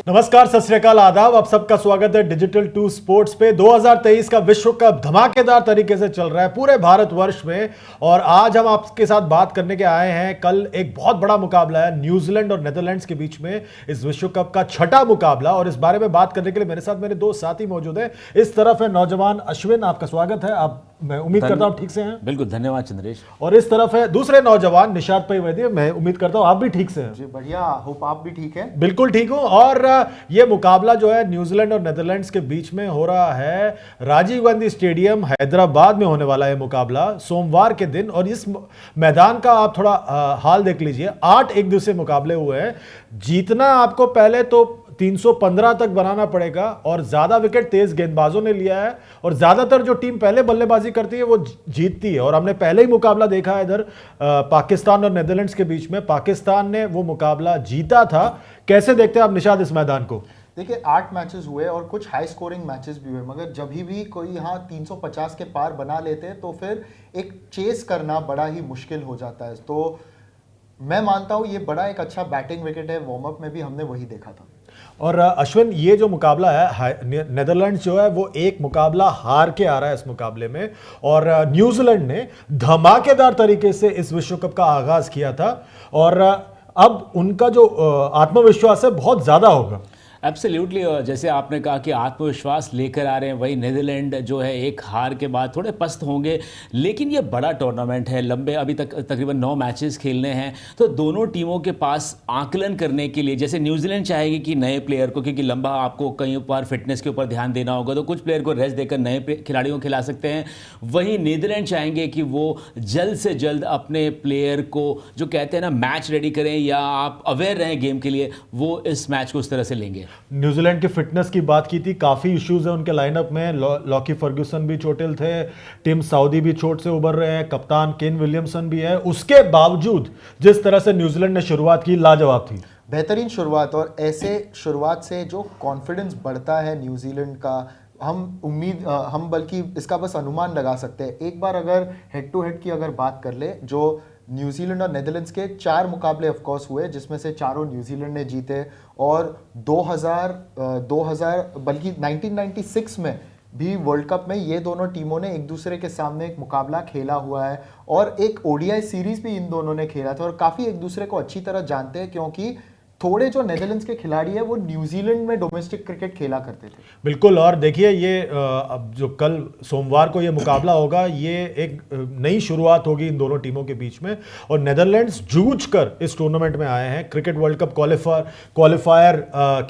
नमस्कार, सत श्री अकाल, आदाब। आप सबका स्वागत है डिजिटल 2 स्पोर्ट्स पे। 2023 का विश्व कप धमाकेदार तरीके से चल रहा है पूरे भारतवर्ष में। और आज हम आपके साथ बात करने के आए हैं। कल एक बहुत बड़ा मुकाबला है न्यूजीलैंड और नेदरलैंड्स के बीच में, इस विश्व कप का छठा मुकाबला। और इस बारे में बात करने के लिए मेरे साथ मेरे दो साथी मौजूद हैं। इस तरफ है नौजवान अश्विन, आपका स्वागत है। आप, मैं उम्मीद करता हूं ठीक से हैं। बिल्कुल, धन्यवाद चंद्रेश। और इस तरफ है दूसरे नौजवान निशात पई वैद्य, मैं उम्मीद करता हूं आप भी ठीक से हैं। जी बढ़िया, होप आप भी ठीक हैं। बिल्कुल ठीक हूं। और ये मुकाबला जो है न्यूजीलैंड और नेदरलैंड्स के बीच में हो रहा है राजीव गांधी स्टेडियम हैदराबाद में होने वाला है मुकाबला सोमवार के दिन। और इस मैदान का आप थोड़ा हाल देख लीजिए। 8 एक दिवसीय मुकाबले हुए हैं। जीतना आपको पहले तो 315 तक बनाना पड़ेगा और ज्यादा विकेट तेज गेंदबाजों ने लिया है। और ज्यादातर जो टीम पहले बल्लेबाजी करती है वो जीतती है। और हमने पहले ही मुकाबला देखा है इधर पाकिस्तान और नेदरलैंड्स के बीच में, पाकिस्तान ने वो मुकाबला जीता था। कैसे देखते हैं आप निशाद इस मैदान को? देखिए, 8 मैचेस हुए और कुछ हाई स्कोरिंग मैचेस भी हुए, मगर जब भी कोई यहाँ 350 के पार बना लेते हैं तो फिर एक चेस करना बड़ा ही मुश्किल हो जाता है। तो मैं मानता हूँ ये बड़ा एक अच्छा बैटिंग विकेट है। वार्म अप में भी हमने वही देखा था। और अश्विन, ये जो मुकाबला है, नेदरलैंड्स जो है वो एक मुकाबला हार के आ रहा है इस मुकाबले में। और न्यूजीलैंड ने धमाकेदार तरीके से इस विश्व कप का आगाज किया था। और अब उनका जो आत्मविश्वास है बहुत ज्यादा होगा। एब्सोल्युटली। जैसे आपने कहा कि आत्मविश्वास लेकर आ रहे हैं, वही नेदरलैंड जो है एक हार के बाद थोड़े पस्त होंगे। लेकिन ये बड़ा टूर्नामेंट है, लंबे अभी तक तकरीबन 9 मैचेस खेलने हैं। तो दोनों टीमों के पास आकलन करने के लिए, जैसे न्यूजीलैंड चाहेगी कि नए प्लेयर को, क्योंकि लंबा आपको कई बार फिटनेस के ऊपर ध्यान देना होगा, तो कुछ प्लेयर को रेस्ट देकर नए खिलाड़ियों को खिला सकते हैं। वहीं नीदरलैंड चाहेंगे कि वो जल्द से जल्द अपने प्लेयर को, जो कहते हैं ना, मैच रेडी करें या आप अवेयर रहें गेम के लिए, वो इस मैच को उस तरह से लेंगे। न्यूजीलैंड की फिटनेस की बात की थी, काफी इश्यूज है उनके लाइनअप में। लॉकी फर्ग्यूसन भी चोटिल थे, टिम साउदी भी चोट से उबर रहे हैं, कप्तान केन विलियमसन भी है। उसके बावजूद जिस तरह से न्यूजीलैंड ने शुरुआत की, लाजवाब थी। बेहतरीन शुरुआत। और ऐसे शुरुआत से जो कॉन्फिडेंस बढ़ता है न्यूजीलैंड का, हम बल्कि इसका बस अनुमान लगा सकते हैं। एक बार अगर हेड टू हेड की अगर बात कर ले, जो न्यूजीलैंड और नेदरलैंड्स के 4 मुकाबले ऑफ कोर्स हुए, जिसमें से चारों न्यूजीलैंड ने जीते। और 2000 बल्कि 1996 में भी वर्ल्ड कप में ये दोनों टीमों ने एक दूसरे के सामने एक मुकाबला खेला हुआ है। और एक ओडीआई सीरीज भी इन दोनों ने खेला था। और काफ़ी एक दूसरे को अच्छी तरह जानते हैं, क्योंकि थोड़े जो नेदरलैंड्स के खिलाड़ी हैं वो न्यूजीलैंड में डोमेस्टिक क्रिकेट खेला करते थे। बिल्कुल। और देखिए, ये अब जो कल सोमवार को ये मुकाबला होगा, ये एक नई शुरुआत होगी इन दोनों टीमों के बीच में। और नेदरलैंड्स जूझ कर इस टूर्नामेंट में आए हैं, क्रिकेट वर्ल्ड कप क्वालिफायर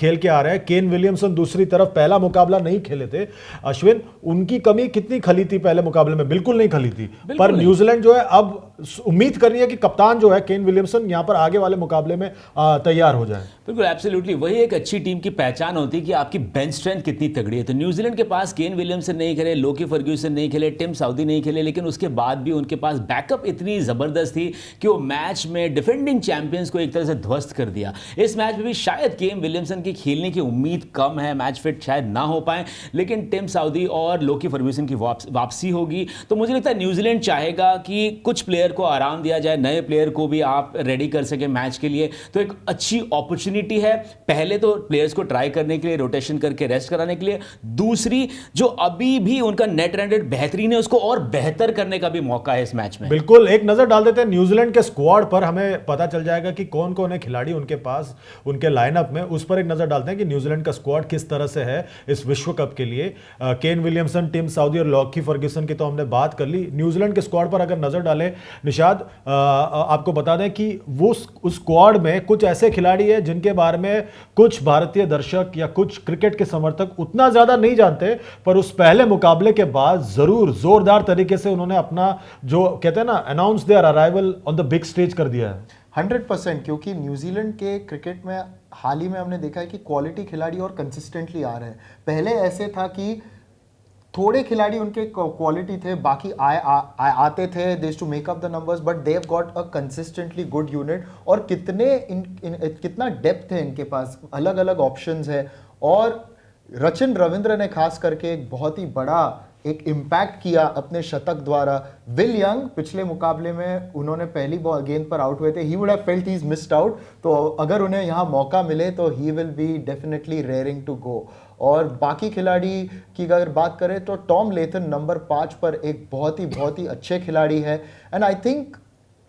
खेल के आ रहे हैं। केन विलियमसन दूसरी तरफ पहला मुकाबला नहीं खेले थे। अश्विन, उनकी कमी कितनी खली थी पहले मुकाबले में? बिल्कुल नहीं खली थी। पर न्यूजीलैंड जो है अब उम्मीद कर रही है कि कप्तान जो है केन विलियमसन यहाँ पर आगे वाले मुकाबले में तैयार हो जाए। बिल्कुल, एब्सोल्युटली। वही एक अच्छी टीम की पहचान होती है कि आपकी बेंच स्ट्रेंथ कितनी तगड़ी है। तो न्यूजीलैंड के पास केन विलियमसन नहीं खेले, लोकी फर्ग्यूसन नहीं खेले, टिम साउदी नहीं खेले, लेकिन उसके बाद भी उनके पास बैकअप इतनी ज़बरदस्त थी कि वो मैच में डिफेंडिंग चैंपियंस को एक तरह से ध्वस्त कर दिया। इस मैच में भी शायद केन विलियमसन की खेलने की उम्मीद कम है, मैच फिट शायद ना हो पाए, लेकिन टिम साउदी और लोकी फर्ग्यूसन की वापसी होगी। तो मुझे लगता है न्यूजीलैंड चाहेगा कि कुछ प्लेयर को आराम दिया जाए, नए प्लेयर को भी आप रेडी कर सके मैच के लिए। तो एक अच्छी अपॉर्चुनिटी है, पहले तो प्लेयर्स को ट्राई करने के लिए, रोटेशन करके रेस्ट कराने के लिए। दूसरी, जो अभी भी उनका नेट रन रेट बेहतरीन है, उसको और बेहतर करने का भी मौका है इस मैच में। बिल्कुल। एक नजर डाल देते हैं न्यूजीलैंड के स्क्वाड पर, हमें पता चल जाएगा कि कौन कौन है खिलाड़ी उनके पास, उनके लाइनअप में। उस पर एक नजर डालते हैं कि न्यूजीलैंड का स्क्वाड किस तरह से है इस विश्व कप के लिए। केन विलियमसन, टिम साउदी और लॉकी फर्ग्यूसन की तो हमने बात कर ली। न्यूजीलैंड के स्क्वाड पर अगर नजर डालें निशाद, आपको बता दें कि वो उस स्क्वाड में कुछ ऐसे खिलाड़ी हैं जिनके बारे में कुछ भारतीय दर्शक या कुछ क्रिकेट के समर्थक उतना ज्यादा नहीं जानते, पर उस पहले मुकाबले के बाद जरूर जोरदार तरीके से उन्होंने अपना, जो कहते हैं ना, announce there arrival on the big stage कर दिया है। 100%, क्योंकि न्यूजीलैंड के क्रिकेट में हाल ही में हमने देखा है कि क्वालिटी खिलाड़ी और कंसिस्टेंटली आ रहे हैं। पहले ऐसे था कि थोड़े खिलाड़ी उनके क्वालिटी थे, बाकी आते थे this to make up the numbers, but they have got a consistently good unit. और कितना डेप्थ है इनके पास, अलग अलग ऑप्शंस है। और रचिन रविंद्र ने खास करके एक बहुत ही बड़ा एक इम्पैक्ट किया अपने शतक द्वारा। विल यंग पिछले मुकाबले में उन्होंने पहली गेंद पर आउट हुए थे, he would have felt he is missed out, तो अगर उन्हें यहाँ मौका मिले तो he will be definitely raring to go. और बाकी खिलाड़ी की अगर बात करें तो टॉम लेथन नंबर 5 पर एक बहुत ही अच्छे खिलाड़ी है। एंड आई थिंक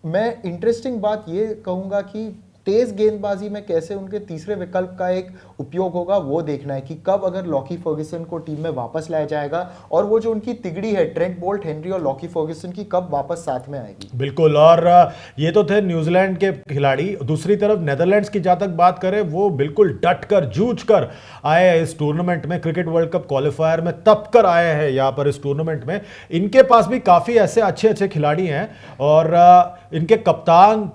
मैं इंटरेस्टिंग बात ये कहूँगा कि तेज गेंदबाजी में कैसे उनके तीसरे विकल्प का एक उपयोग होगा वो देखना है कि कब अगर लॉकी फर्ग्यूसन को टीम में वापस लाया जाएगा और वो जो उनकी तिगड़ी है ट्रेंट बोल्ट, हेनरी और लॉकी फर्ग्यूसन की कब वापस साथ में आएगी। बिल्कुल। और ये तो थे न्यूजीलैंड के खिलाड़ी। दूसरी तरफ नेदरलैंड्स की जहां तक बात करें, वो बिल्कुल डट कर जूझ कर आए हैं इस टूर्नामेंट में, क्रिकेट वर्ल्ड कप क्वालिफायर में तप कर आए हैं यहाँ पर इस टूर्नामेंट में। इनके पास भी काफी ऐसे अच्छे खिलाड़ी हैं और इनके कप्तान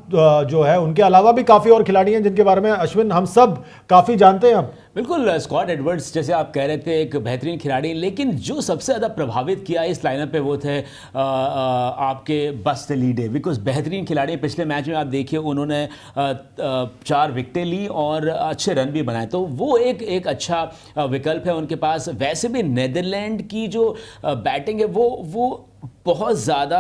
जो है उनके अलावा भी काफी और खिलाड़ी हैं जिनके बारे में अश्विन हम सब काफी जानते हैं। बिल्कुल, स्कॉट एडवर्ड्स जैसे आप कह रहे थे एक बेहतरीन खिलाड़ी, लेकिन जो सबसे ज़्यादा प्रभावित किया इस लाइनअप पे वो थे आपके बस लीडे, बिकॉज बेहतरीन खिलाड़ी। पिछले मैच में आप देखिए उन्होंने 4 विकेटें ली और अच्छे रन भी बनाए, तो वो एक अच्छा विकल्प है उनके पास। वैसे भी नेदरलैंड की जो बैटिंग है वो बहुत ज़्यादा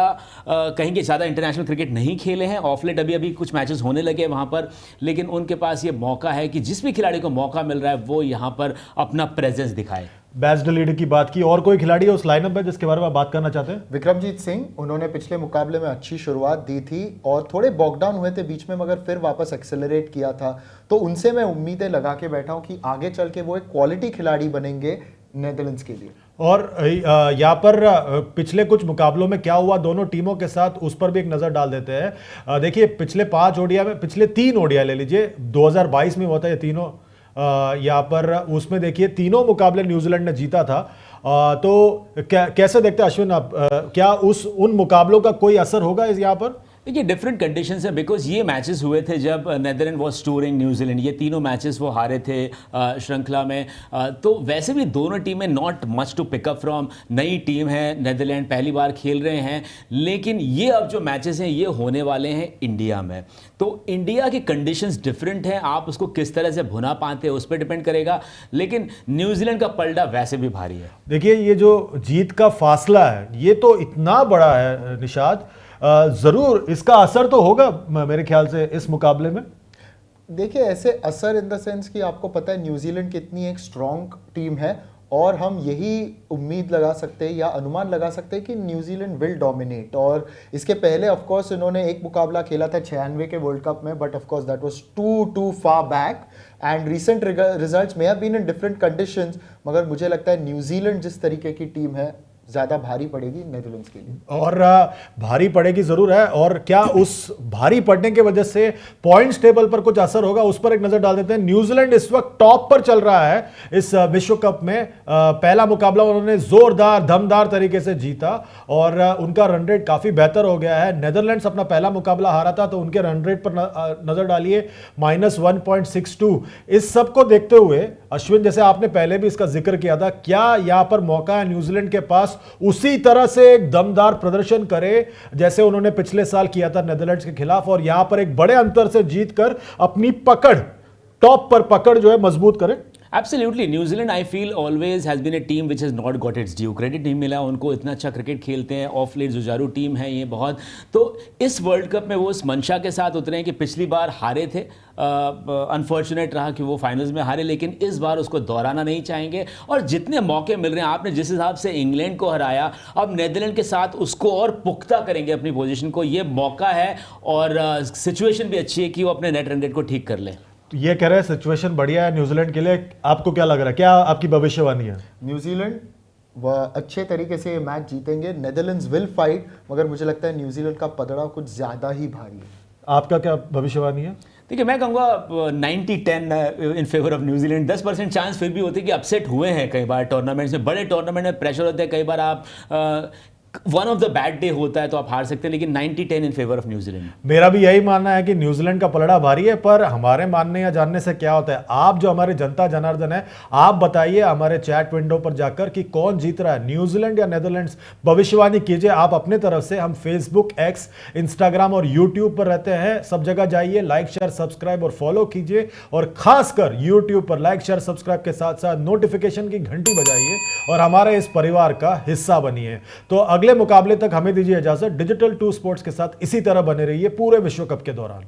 कहेंगे ज़्यादा इंटरनेशनल क्रिकेट नहीं खेले हैं, ऑफलेट अभी कुछ मैचेस होने लगे वहाँ पर, लेकिन उनके पास ये मौका है कि जिस भी खिलाड़ी को मौका मिल रहा है वो यहाँ पर अपना प्रेजेंस दिखाए। बेस्ट लीडर की बात की, और कोई खिलाड़ी है उस लाइनअप में जिसके बारे में बात करना चाहते हैं? विक्रमजीत सिंह, उन्होंने पिछले मुकाबले में अच्छी शुरुआत दी थी और थोड़े बॉकडाउन हुए थे बीच में, मगर फिर वापस एक्सेलरेट किया था, तो उनसे मैं उम्मीदें लगा के बैठा हूं कि आगे चल के वो एक क्वालिटी खिलाड़ी बनेंगे नेदरलैंड्स के लिए। और यहाँ पर पिछले कुछ मुकाबलों में क्या हुआ दोनों टीमों के साथ, उस पर भी एक नज़र डाल देते हैं। देखिए पिछले 5 ओडिया में, पिछले 3 ओडिया ले लीजिए, 2022 में हुआ था ये तीनों, यहाँ पर उसमें देखिए तीनों मुकाबले न्यूजीलैंड ने जीता था। तो कैसे देखते हैं अश्विन आप, क्या उन मुकाबलों का कोई असर होगा इस यहाँ पर? देखिए डिफरेंट कंडीशंस है, बिकॉज ये मैचेस हुए थे जब नेदरलैंड वॉज टूरिंग न्यूजीलैंड, ये तीनों मैचेस वो हारे थे श्रृंखला में। तो वैसे भी दोनों टीमें not much to pick up from, नई टीम है, नेदरलैंड पहली बार खेल रहे हैं, लेकिन ये अब जो मैचेस हैं ये होने वाले हैं इंडिया में, तो इंडिया की कंडीशंस डिफरेंट हैं, आप उसको किस तरह से भुना पाते हैं उस पर डिपेंड करेगा, लेकिन न्यूजीलैंड का पलड़ा वैसे भी भारी है। देखिए ये जो जीत का फासला है ये तो इतना बड़ा है निशाद, जरूर इसका असर तो होगा मेरे ख्याल से इस मुकाबले में। देखिए ऐसे असर इन द सेंस कि आपको पता है न्यूजीलैंड कितनी एक स्ट्रॉन्ग टीम है और हम यही उम्मीद लगा सकते हैं या अनुमान लगा सकते हैं कि न्यूजीलैंड विल डोमिनेट। और इसके पहले ऑफ कोर्स इन्होंने एक मुकाबला खेला था 96 के वर्ल्ड कप में, but of course that was too far back and recent results may have been in different conditions, मगर मुझे लगता है न्यूजीलैंड जिस तरीके की टीम है ज़्यादा भारी पड़ेगी नेदरलैंड्स के लिए, और भारी पड़ेगी ज़रूर है। और क्या उस भारी पड़ने की वजह से पॉइंट्स टेबल पर कुछ असर होगा, उस पर एक नज़र डाल देते हैं। न्यूजीलैंड इस वक्त टॉप पर चल रहा है इस विश्व कप में। पहला मुकाबला उन्होंने जोरदार दमदार तरीके से जीता और उनका रन रेट काफ़ी बेहतर हो गया है। नेदरलैंड्स अपना पहला मुकाबला हारा था तो उनके रन रेट पर नज़र डालिए -1.62। इस सब को देखते हुए अश्विन, जैसे आपने पहले भी इसका जिक्र किया था, क्या यहाँ पर मौका है न्यूजीलैंड के पास उसी तरह से एक दमदार प्रदर्शन करे जैसे उन्होंने पिछले साल किया था नेदरलैंड्स के खिलाफ, और यहां पर एक बड़े अंतर से जीतकर अपनी पकड़, टॉप पर पकड़ जो है मजबूत करें? Absolutely, New Zealand I feel always has been a team which has not got its due, credit नहीं मिला उनको, इतना अच्छा क्रिकेट खेलते हैं, ऑफ लेट जुझारू टीम है ये बहुत। तो इस वर्ल्ड कप में वो इस मंशा के साथ उतरे हैं कि पिछली बार हारे थे, अनफॉर्चुनेट रहा कि वो फाइनल्स में हारे, लेकिन इस बार उसको दोहराना नहीं चाहेंगे और जितने मौके मिल रहे हैं, आपने जिस हिसाब से इंग्लैंड को हराया, अब नेदरलैंड के साथ उसको और पुख्ता करेंगे अपनी पोजीशन को, ये मौका है और सिचुएशन भी अच्छी है कि वो अपने नेट रन रेट को ठीक कर ले। ये कह रहे हैं सिचुएशन बढ़िया है न्यूजीलैंड के लिए, आपको क्या लग रहा है, क्या आपकी भविष्यवाणी है? न्यूजीलैंड वह अच्छे तरीके से ये मैच जीतेंगे, नेदरलैंड्स विल फाइट, मगर मुझे लगता है न्यूजीलैंड का पलड़ा कुछ ज़्यादा ही भारी है। आपका क्या भविष्यवाणी है? देखिए मैं कहूँगा 90-10 in favour of New Zealand. 10% chance फिर भी होती है कि अपसेट हुए हैं कई बार टूर्नामेंट्स में, बड़े टूर्नामेंट में प्रेशर होता है, कई बार आप one of the bad day होता है तो आप हार सकते हैं, लेकिन 90-10 इन फेवर ऑफ न्यूजीलैंड। मेरा भी यही मानना है कि न्यूजीलैंड का पलड़ा भारी है, पर हमारे मानने या जानने से क्या होता है? आप जो हमारे जनता जनार्दन है, आप बताइए हमारे चैट विंडो पर जाकर कि कौन जीत रहा है, न्यूजीलैंड या नेदरलैंड्स? भविष्यवाणी कीजिए आप अपने तरफ से। हम फेसबुक, एक्स, इंस्टाग्राम और यूट्यूब पर रहते हैं, सब जगह जाइए, लाइक शेयर सब्सक्राइब और फॉलो कीजिए, और खासकर यूट्यूब पर लाइक शेयर सब्सक्राइब के साथ साथ नोटिफिकेशन की घंटी बजाइए और हमारे इस परिवार का हिस्सा बनिए। तो अगले मुकाबले तक हमें दीजिए इजाजत। डिजिटल 2 स्पोर्ट्स के साथ इसी तरह बने रहिए पूरे विश्व कप के दौरान।